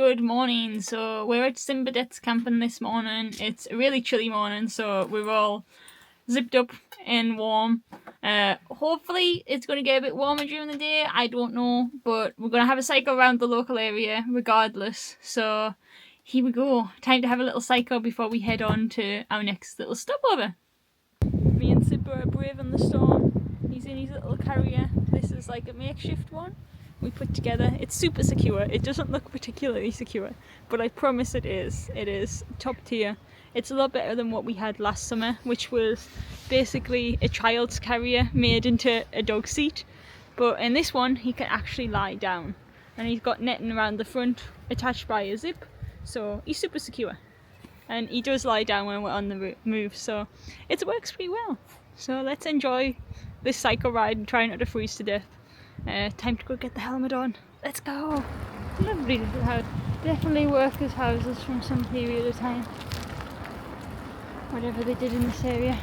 Good morning. So we're at Simbadet's camping this morning. It's a really chilly morning, so we're all zipped up and warm. Hopefully it's going to get a bit warmer during the day. I don't know, but we're going to have a cycle around the local area regardless. So here we go. Time to have a little cycle before we head on to our next little stopover. Me and Sipper are braving the storm. He's in his little carrier. This is like a makeshift one we put together. It's super secure. It doesn't look particularly secure, but I promise it is. It is top tier. It's a lot better than what we had last summer, which was basically a child's carrier made into a dog seat. But in this one, he can actually lie down, and he's got netting around the front attached by a zip, so he's super secure. And he does lie down when we're on the move, so it works pretty well. So let's enjoy this cycle ride and try not to freeze to death. Time to go get the helmet on. Let's go! Lovely little house. Definitely workers' houses from some period of time. Whatever they did in this area.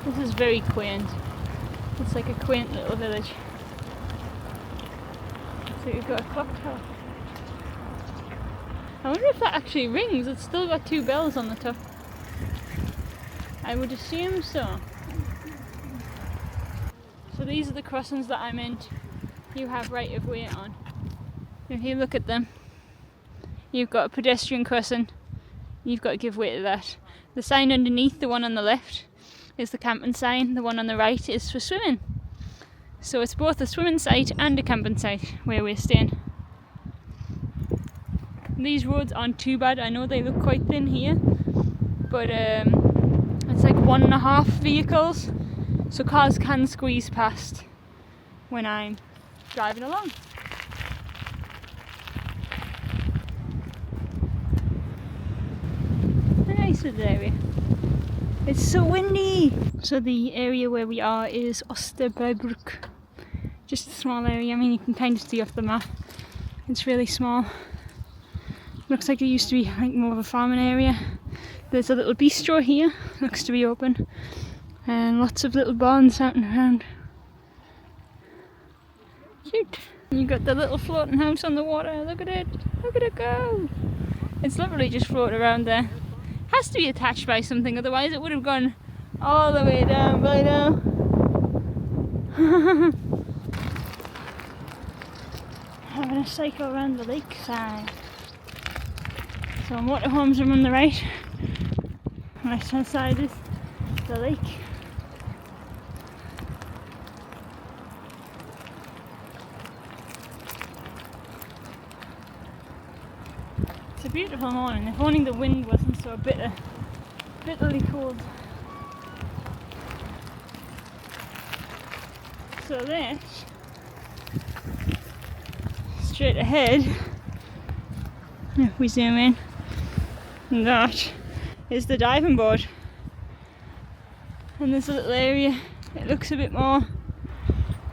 This is very quaint. It's like a quaint little village. So we've got a clock tower. I wonder if that actually rings. It's still got two bells on the top. I would assume so. So these are the crossings that I meant you have right of way on. If you look at them, you've got a pedestrian crossing. You've got to give way to that. The sign underneath, the one on the left, is the camping sign. The one on the right is for swimming. So it's both a swimming site and a camping site where we're staying. These roads aren't too bad. I know they look quite thin here, but it's like 1.5 vehicles, so cars can squeeze past when I'm driving along. A nice little area. It's so windy! So the area where we are is Osterbybruck. Just a small area. I mean, you can kind of see off the map. It's really small. Looks like it used to be like more of a farming area. There's a little bistro here, looks to be open, and lots of little barns out and around. Cute. You got the little floating house on the water. Look at it! Look at it go! It's literally just floating around there. Has to be attached by something, otherwise it would have gone all the way down by now. Having a cycle around the lakeside. So motorhomes are on the right. Left hand side is the lake. It's a beautiful morning. If only the wind wasn't so bitterly cold. So this, straight ahead, if we zoom in, that is the diving board. And this little area, it looks a bit more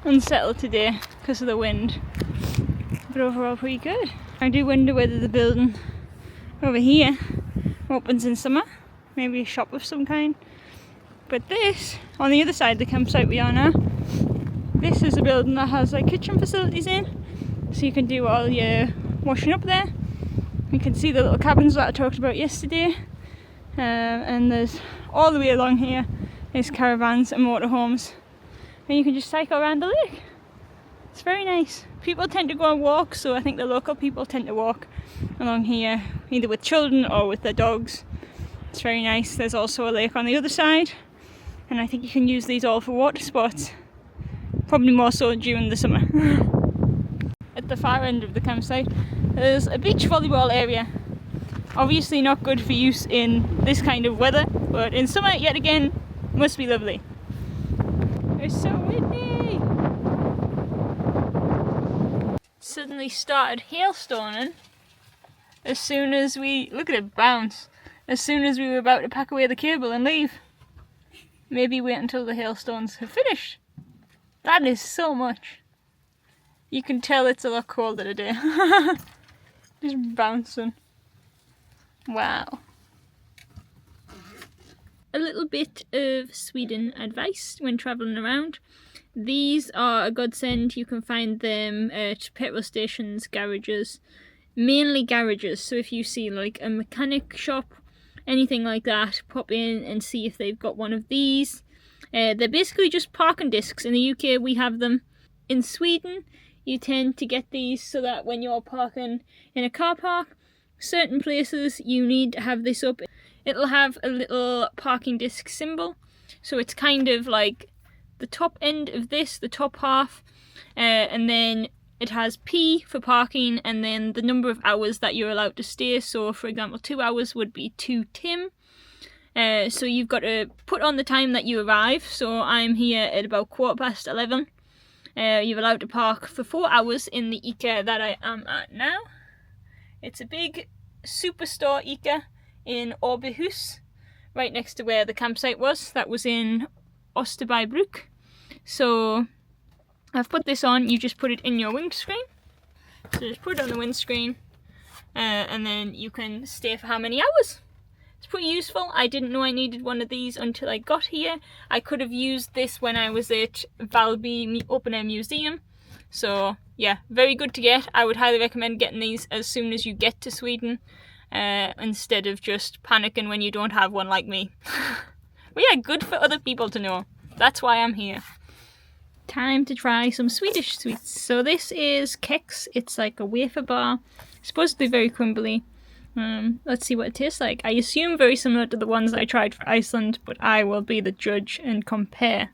unsettled today because of the wind, but overall pretty good. I do wonder whether the building over here opens in summer, maybe a shop of some kind. But this, on the other side of the campsite we are now, this is a building that has like kitchen facilities in, so you can do all your washing up there. You can see the little cabins that I talked about yesterday, and there's all the way along here is caravans and motorhomes, and you can just cycle around the lake. It's very nice. People tend to go on walks, so I think the local people tend to walk along here either with children or with their dogs. It's very nice. There's also a lake on the other side, and I think you can use these all for water sports, probably more so during the summer. At the far end of the campsite there's a beach volleyball area. Obviously not good for use in this kind of weather, but in summer yet again must be lovely. It's so windy! Suddenly started hailstoning as soon as we, look at it bounce, as soon as we were about to pack away the cable and leave. Maybe wait until the hailstones have finished. That is so much. You can tell it's a lot colder today. Just bouncing. Wow. A little bit of Sweden advice when travelling around. These are a godsend. You can find them at petrol stations, garages, mainly garages. So if you see like a mechanic shop, anything like that, pop in and see if they've got one of these. They're basically just parking discs. In the UK we have them. In Sweden you tend to get these so that when you're parking in a car park, certain places you need to have this up. It'll have a little parking disc symbol, so it's kind of like the top end of this, the top half, and then it has P for parking and then the number of hours that you're allowed to stay. So for example 2 hours would be 2 Tim. So you've got to put on the time that you arrive. So I'm here at about 11:15. You're allowed to park for 4 hours in the IKEA that I am at now. It's a big superstore IKEA in Åbyhus, right next to where the campsite was. That was in Osterbybruk. So I've put this on. You just put it in your windscreen. So just put it on the windscreen, and then you can stay for how many hours. It's pretty useful. I didn't know I needed one of these until I got here. I could have used this when I was at Valby Open Air Museum. So yeah, very good to get. I would highly recommend getting these as soon as you get to Sweden, instead of just panicking when you don't have one like me. But yeah, good for other people to know. That's why I'm here. Time to try some Swedish sweets. So this is Kex. It's like a wafer bar. It's supposed to be very crumbly. Let's see what it tastes like. I assume very similar to the ones I tried for Iceland, but I will be the judge and compare.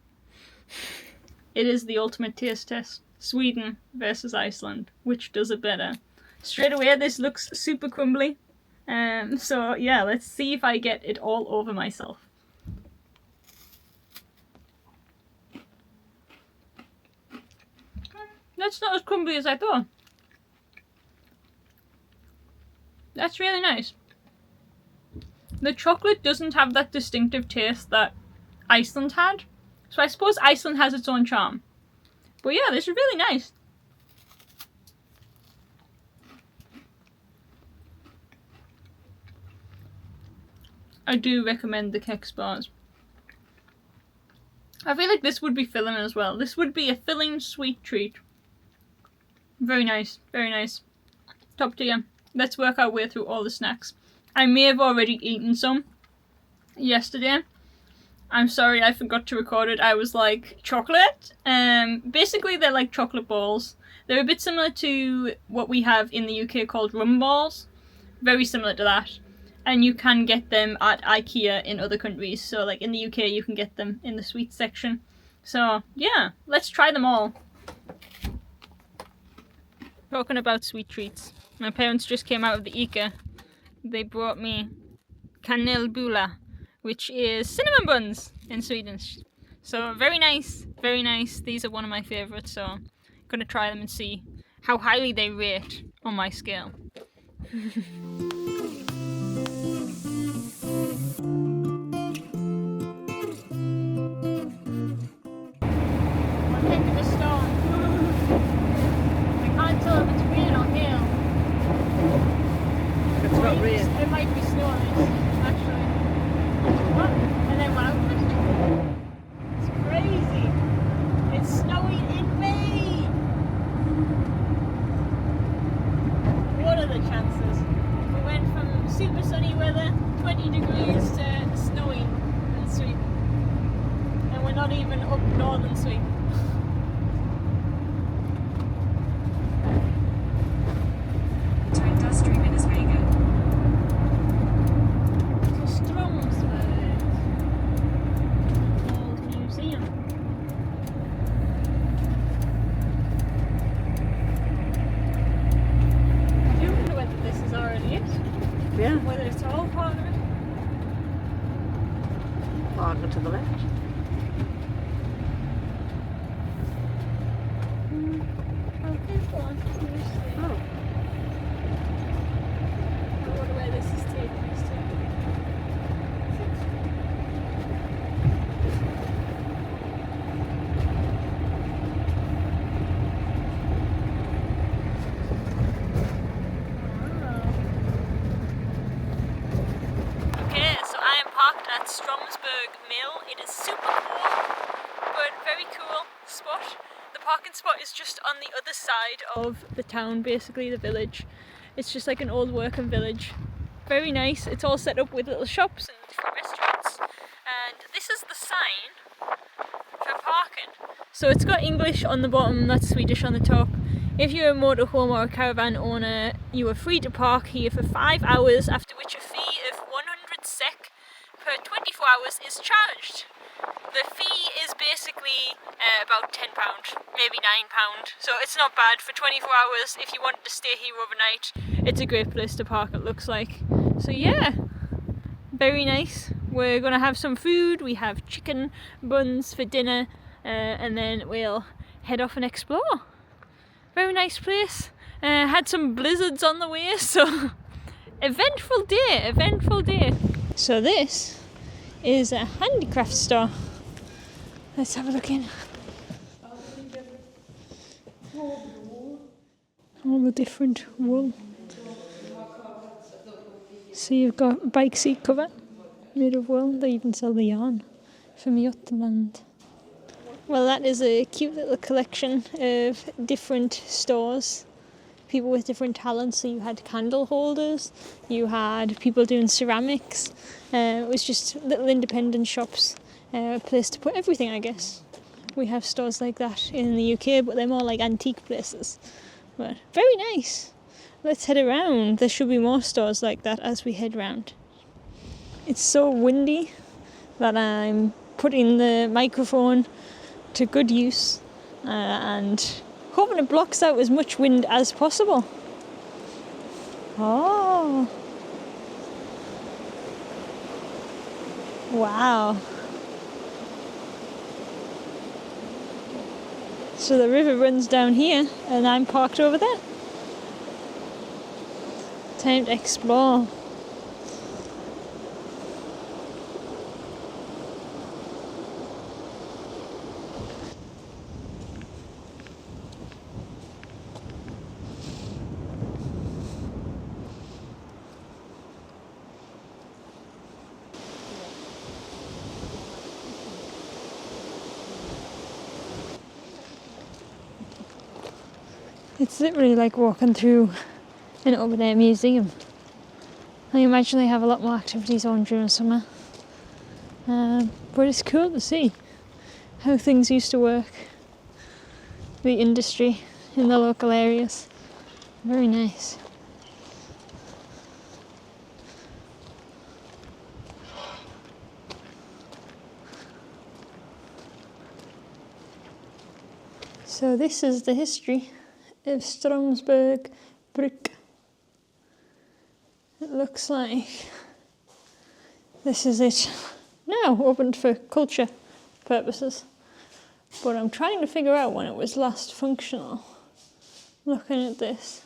It is the ultimate taste test. Sweden versus Iceland. Which does it better? Straight away this looks super crumbly. So yeah, let's see if I get it all over myself. That's not as crumbly as I thought. That's really nice. The chocolate doesn't have that distinctive taste that Iceland had. So I suppose Iceland has its own charm. But yeah, this is really nice. I do recommend the Kex bars. I feel like this would be filling as well. This would be a filling sweet treat. Very nice, very nice. Top tier. Let's work our way through all the snacks. I may have already eaten some yesterday. I'm sorry I forgot to record it. I was like, chocolate? Basically they're like chocolate balls. They're a bit similar to what we have in the UK called rum balls. Very similar to that. And you can get them at IKEA in other countries. So like in the UK you can get them in the sweets section. So yeah, let's try them all. Talking about sweet treats. My parents just came out of the IKEA. They brought me kanelbula, which is cinnamon buns in Swedish. So very nice, very nice. These are one of my favourites, so I'm gonna try them and see how highly they rate on my scale. It might be snowing, actually. What? And then wow. It's crazy. It's snowing in May. What are the chances? We went from super sunny weather, 20 degrees, to snowing in Sweden. And we're not even up northern Sweden. Yeah. Whether it's all part of it. Farther to the left. Okay, fine. Oh. I wonder where this is taking us to. At Stromsburg Mill. It is super cold, but very cool spot. The parking spot is just on the other side of the town, basically the village. It's just like an old working village. Very nice. It's all set up with little shops and different restaurants. And this is the sign for parking. So it's got English on the bottom, that's Swedish on the top. If you're a motorhome or a caravan owner, you are free to park here for 5 hours, after which a fee of 100 SEK per 24 hours is charged. The fee is basically about £10, maybe £9, so it's not bad for 24 hours. If you wanted to stay here overnight, it's a great place to park, it looks like. So yeah, very nice. We're gonna have some food. We have chicken buns for dinner, and then we'll head off and explore. Very nice place. Had some blizzards on the way, so eventful day. So this is a handicraft store. Let's have a look in. All the different wool. So you've got bike seat cover made of wool. They even sell the yarn from Jutland. Well, that is a cute little collection of different stores. People with different talents. So you had candle holders, you had people doing ceramics. It was just little independent shops. A place to put everything, I guess. We have stores like that in the UK, but they're more like antique places. But very nice. Let's head around. There should be more stores like that as we head round. It's so windy that I'm putting the microphone to good use and hoping it blocks out as much wind as possible. Oh, wow. So the river runs down here and I'm parked over there. Time to explore. It's literally like walking through an open air museum. I imagine they have a lot more activities on during summer. But it's cool to see how things used to work. The industry in the local areas. Very nice. So this is the history of Strömsberg Bruk. It looks like this is it now, opened for culture purposes. But I'm trying to figure out when it was last functional. Looking at this.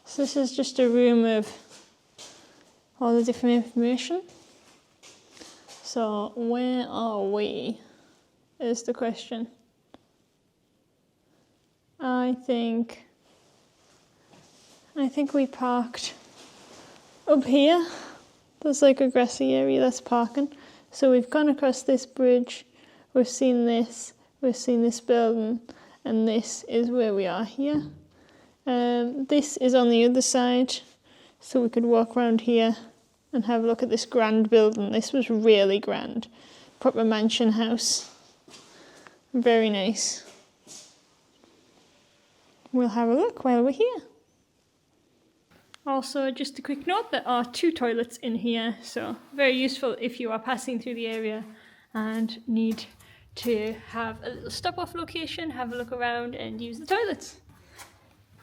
So this is just a room of all the different information. So where are we is the question. I think we parked up here. There's like a grassy area that's parking. So we've gone across this bridge, we've seen this building, and this is where we are here. This is on the other side, so we could walk around here and have a look at this grand building. This was really grand. Proper mansion house. Very nice. We'll have a look while we're here. Also, just a quick note, there are 2 toilets in here, so very useful if you are passing through the area and need to have a little stop-off location, have a look around and use the toilets.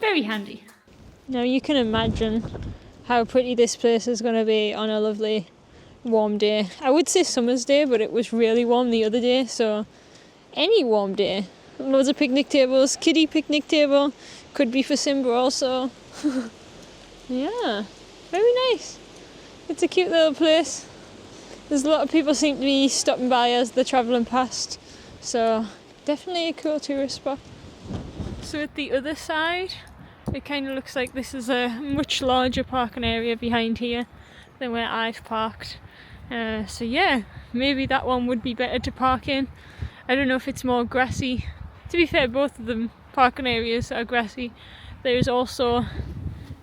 Very handy. Now you can imagine how pretty this place is going to be on a lovely warm day. I would say summer's day, but it was really warm the other day, so any warm day. Loads of picnic tables, kiddie picnic table, could be for Simba also. Yeah, very nice. It's a cute little place. There's a lot of people seem to be stopping by as they're travelling past, so definitely a cool tourist spot. So at the other side, it kind of looks like this is a much larger parking area behind here than where I've parked. So yeah, maybe that one would be better to park in. I don't know if it's more grassy. To be fair, both of them parking areas are grassy. There's also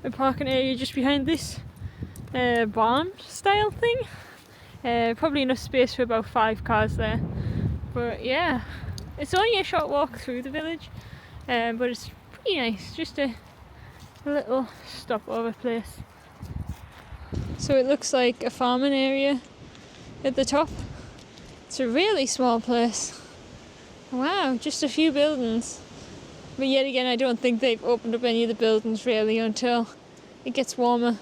a parking area just behind this barn style thing. Probably enough space for about 5 cars there. But yeah, it's only a short walk through the village, but it's pretty nice. Just a little stopover place. So it looks like a farming area at the top. It's a really small place. Wow, just a few buildings. But yet again, I don't think they've opened up any of the buildings really until it gets warmer.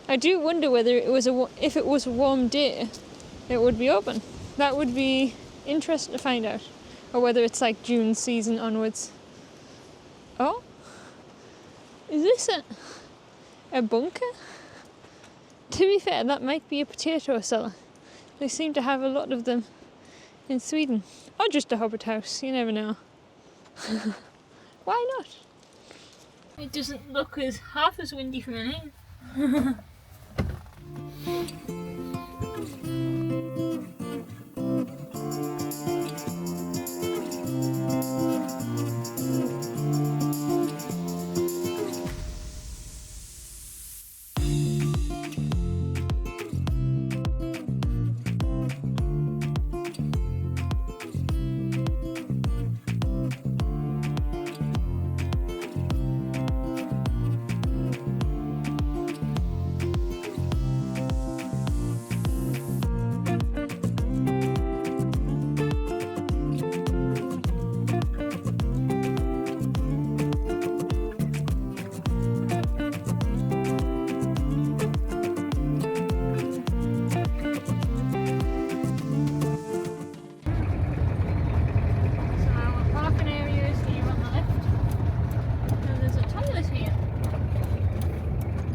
I do wonder whether if it was a warm day, it would be open. That would be interesting to find out. Or whether it's like June season onwards. Oh? Is this a bunker? To be fair, that might be a potato cellar. They seem to have a lot of them in Sweden. Or just a hobbit house, you never know. Why not? It doesn't look half as windy from in here.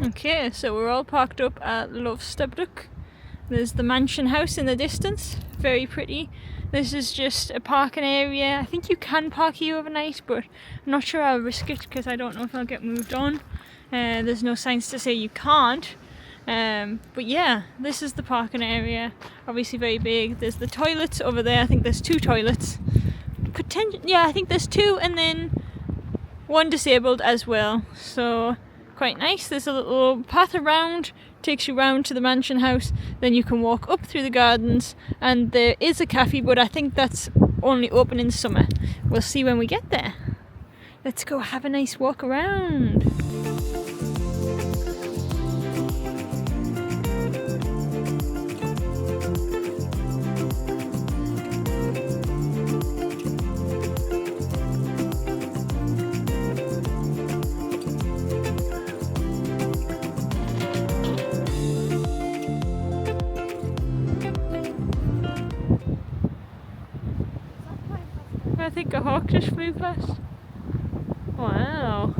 Okay, so we're all parked up at Lovstebduk. There's the mansion house in the distance, very pretty. This is just a parking area. I think you can park here overnight, but I'm not sure I'll risk it because I don't know if I'll get moved on. There's no signs to say you can't. But yeah, this is the parking area. Obviously very big. There's the toilets over there. I think there's 2 toilets. Yeah, I think there's 2 and then 1 disabled as well. So quite nice. There's a little path around, takes you round to the mansion house, then you can walk up through the gardens, and there is a cafe, but I think that's only open in summer. We'll see when we get there. Let's go have a nice walk around. I think a hawk just flew past. Wow,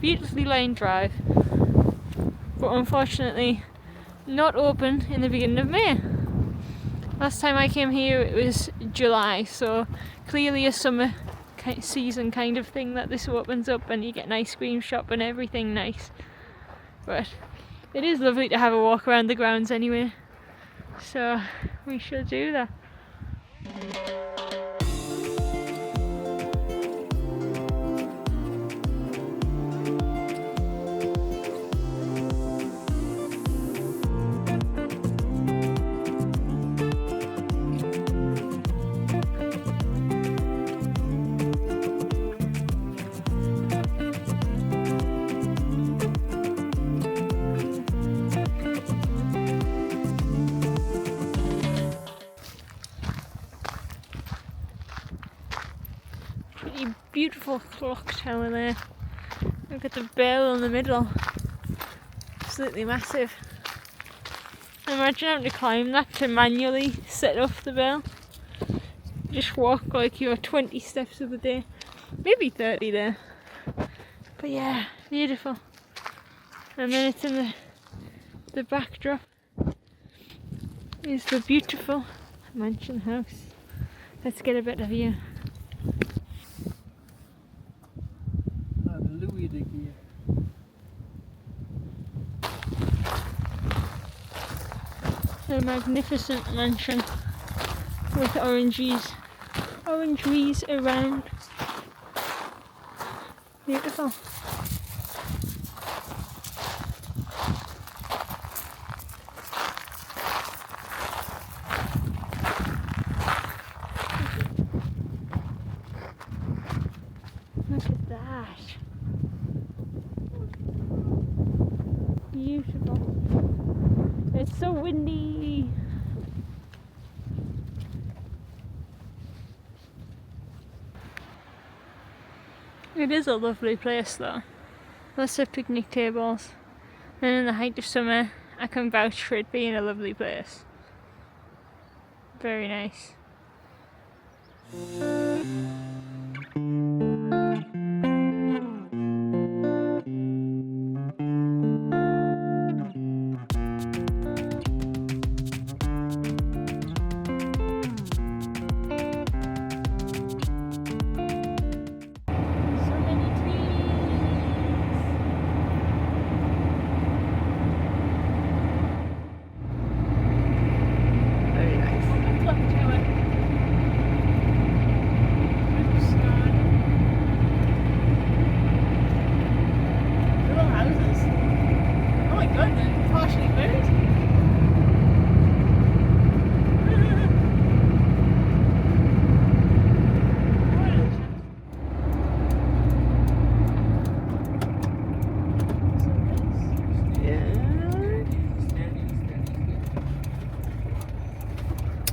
beautifully lined drive, but unfortunately not open in the beginning of May. Last time I came here it was July, so clearly a summer season kind of thing that this opens up and you get an ice cream shop and everything nice. But it is lovely to have a walk around the grounds anyway, so we shall do that. Beautiful clock tower there. Look at the bell in the middle. Absolutely massive. Imagine having to climb that to manually set off the bell. Just walk like you're 20 steps of the day. Maybe 30 there. But yeah, beautiful. And then it's in the backdrop is the beautiful mansion house. Let's get a better view. A magnificent mansion with oranges Orange trees around. Beautiful. Look at that. Beautiful. It's so windy. It is a lovely place though. Lots of picnic tables. And in the height of summer, I can vouch for it being a lovely place. Very nice.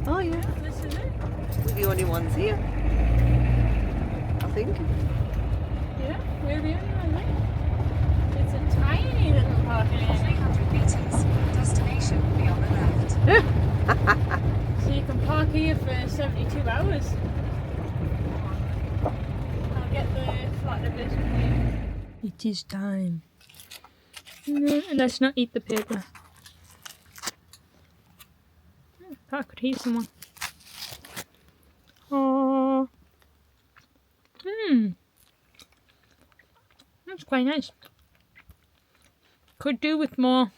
Oh yeah, This is it. we're the only ones here, I think. Yeah, we're the only one there. It's a tiny little parking area. 300 meters. Destination will be on the left. So you can park here for 72 hours. I'll get the flat of this one here. It is time. No, let's not eat the paper. I could hear someone. Oh. That's quite nice. Could do with more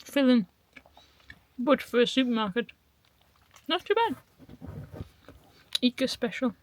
filling, but for a supermarket, not too bad. Eco special.